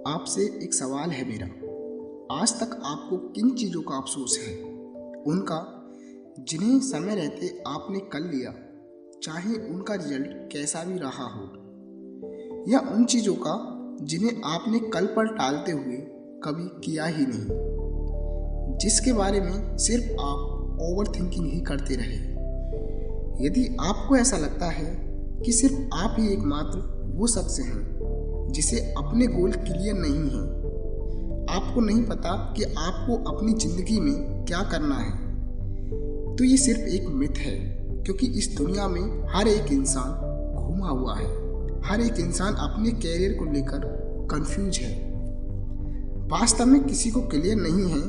आपसे एक सवाल है मेरा। आज तक आपको किन चीज़ों का अफसोस है? उनका जिन्हें समय रहते आपने कर लिया, चाहे उनका रिजल्ट कैसा भी रहा हो, या उन चीज़ों का जिन्हें आपने कल पर टालते हुए कभी किया ही नहीं, जिसके बारे में सिर्फ आप ओवर थिंकिंग ही करते रहे। यदि आपको ऐसा लगता है कि सिर्फ आप ही एकमात्र वो शख्स हैं जिसे अपने गोल क्लियर नहीं है, आपको नहीं पता कि आपको अपनी ज़िंदगी में क्या करना है, तो ये सिर्फ एक मिथ है। क्योंकि इस दुनिया में हर एक इंसान घुमा हुआ है, हर एक इंसान अपने कैरियर को लेकर कंफ्यूज है। वास्तव में किसी को क्लियर नहीं है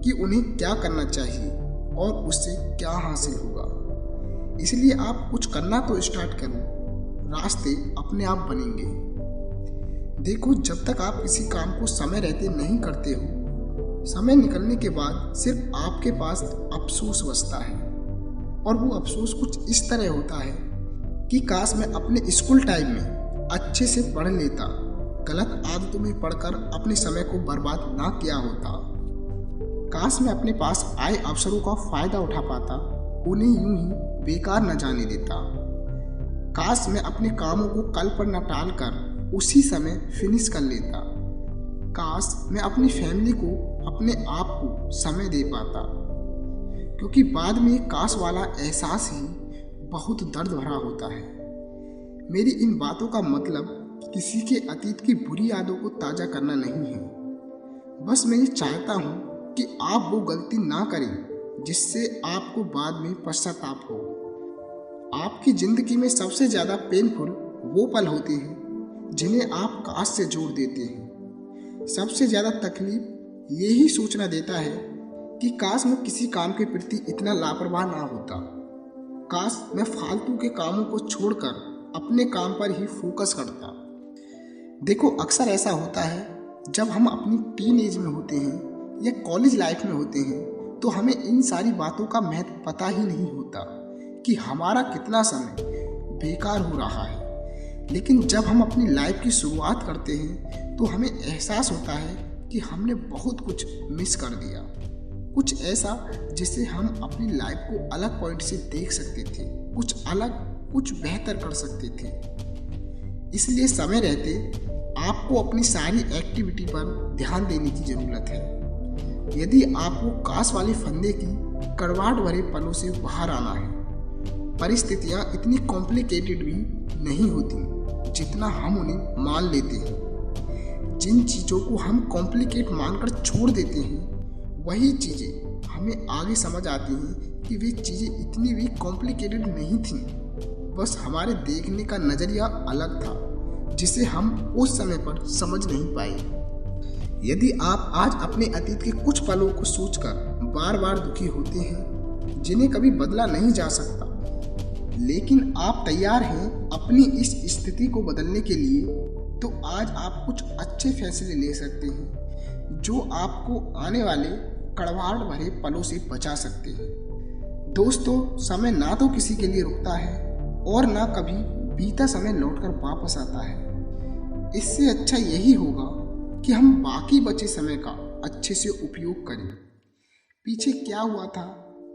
कि उन्हें क्या करना चाहिए और उससे क्या हासिल होगा। इसलिए आप कुछ करना तो स्टार्ट करो, रास्ते अपने आप बनेंगे। देखो, जब तक आप किसी काम को समय रहते नहीं करते हो, समय निकलने के बाद सिर्फ आपके पास अफसोस बचता है। और वो अफसोस कुछ इस तरह होता है कि काश मैं अपने स्कूल टाइम में अच्छे से पढ़ लेता, गलत आदतों में पढ़कर अपने समय को बर्बाद ना किया होता। काश मैं अपने पास आए अवसरों का फायदा उठा पाता, उन्हें यूं ही बेकार न जाने देता। काश मैं अपने कामों को कल पर न टाल कर उसी समय फिनिश कर लेता। काश मैं अपनी फैमिली को, अपने आप को समय दे पाता। क्योंकि बाद में काश वाला एहसास ही बहुत दर्द भरा होता है। मेरी इन बातों का मतलब किसी के अतीत की बुरी यादों को ताज़ा करना नहीं है। बस मैं ये चाहता हूँ कि आप वो गलती ना करें जिससे आपको बाद में पश्चाताप हो। आपकी ज़िंदगी में सबसे ज़्यादा पेनफुल वो पल होते हैं जिन्हें आप काश से जोड़ देते हैं। सबसे ज़्यादा तकलीफ यही सोचना देता है कि काश मैं किसी काम के प्रति इतना लापरवाह ना होता। काश मैं फालतू के कामों को छोड़कर अपने काम पर ही फोकस करता। देखो, अक्सर ऐसा होता है जब हम अपनी टीन एज में होते हैं या कॉलेज लाइफ में होते हैं, तो हमें इन सारी बातों का महत्व पता ही नहीं होता कि हमारा कितना समय बेकार हो रहा है। लेकिन जब हम अपनी लाइफ की शुरुआत करते हैं तो हमें एहसास होता है कि हमने बहुत कुछ मिस कर दिया, कुछ ऐसा जिससे हम अपनी लाइफ को अलग पॉइंट से देख सकते थे, कुछ अलग, कुछ बेहतर कर सकते थे। इसलिए समय रहते आपको अपनी सारी एक्टिविटी पर ध्यान देने की ज़रूरत है। यदि आपको काश वाले फंदे की कड़वाहट भरे पलों से बाहर आना है, परिस्थितियाँ इतनी कॉम्प्लिकेटेड भी नहीं होती जितना हम उन्हें मान लेते हैं। जिन चीज़ों को हम कॉम्प्लिकेट मानकर छोड़ देते हैं, वही चीज़ें हमें आगे समझ आती हैं कि वे चीज़ें इतनी भी कॉम्प्लिकेटेड नहीं थीं। बस हमारे देखने का नज़रिया अलग था, जिसे हम उस समय पर समझ नहीं पाए। यदि आप आज अपने अतीत के कुछ पलों को सोचकर बार बार दुखी होते हैं, जिन्हें कभी बदला नहीं जा सकता, लेकिन आप तैयार हैं अपनी इस स्थिति को बदलने के लिए, तो आज आप कुछ अच्छे फैसले ले सकते हैं जो आपको आने वाले कड़वाहट भरे पलों से बचा सकते हैं। दोस्तों, समय ना तो किसी के लिए रुकता है और ना कभी बीता समय लौटकर वापस आता है। इससे अच्छा यही होगा कि हम बाकी बचे समय का अच्छे से उपयोग करें। पीछे क्या हुआ था,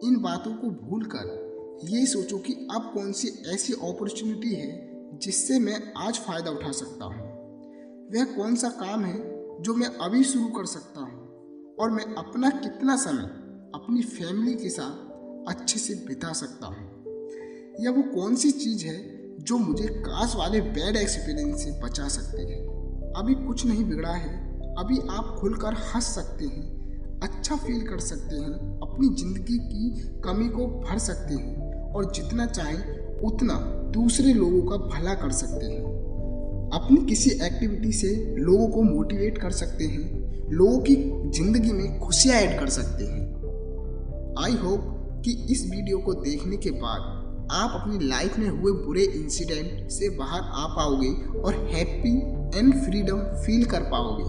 इन बातों को भूलकर ये सोचो कि अब कौन सी ऐसी अपॉर्चुनिटी है जिससे मैं आज फ़ायदा उठा सकता हूँ। वह कौन सा काम है जो मैं अभी शुरू कर सकता हूँ, और मैं अपना कितना समय अपनी फैमिली के साथ अच्छे से बिता सकता हूँ। या वो कौन सी चीज़ है जो मुझे काश वाले बैड एक्सपीरियंस से बचा सकती है। अभी कुछ नहीं बिगड़ा है, अभी आप खुलकर हंस सकते हैं, अच्छा फील कर सकते हैं, अपनी ज़िंदगी की कमी को भर सकते हैं और जितना चाहें उतना दूसरे लोगों का भला कर सकते हैं। अपनी किसी एक्टिविटी से लोगों को मोटिवेट कर सकते हैं, लोगों की ज़िंदगी में खुशियाँ ऐड कर सकते हैं। आई होप कि इस वीडियो को देखने के बाद आप अपनी लाइफ में हुए बुरे इंसिडेंट से बाहर आ पाओगे और हैप्पी एंड फ्रीडम फील कर पाओगे।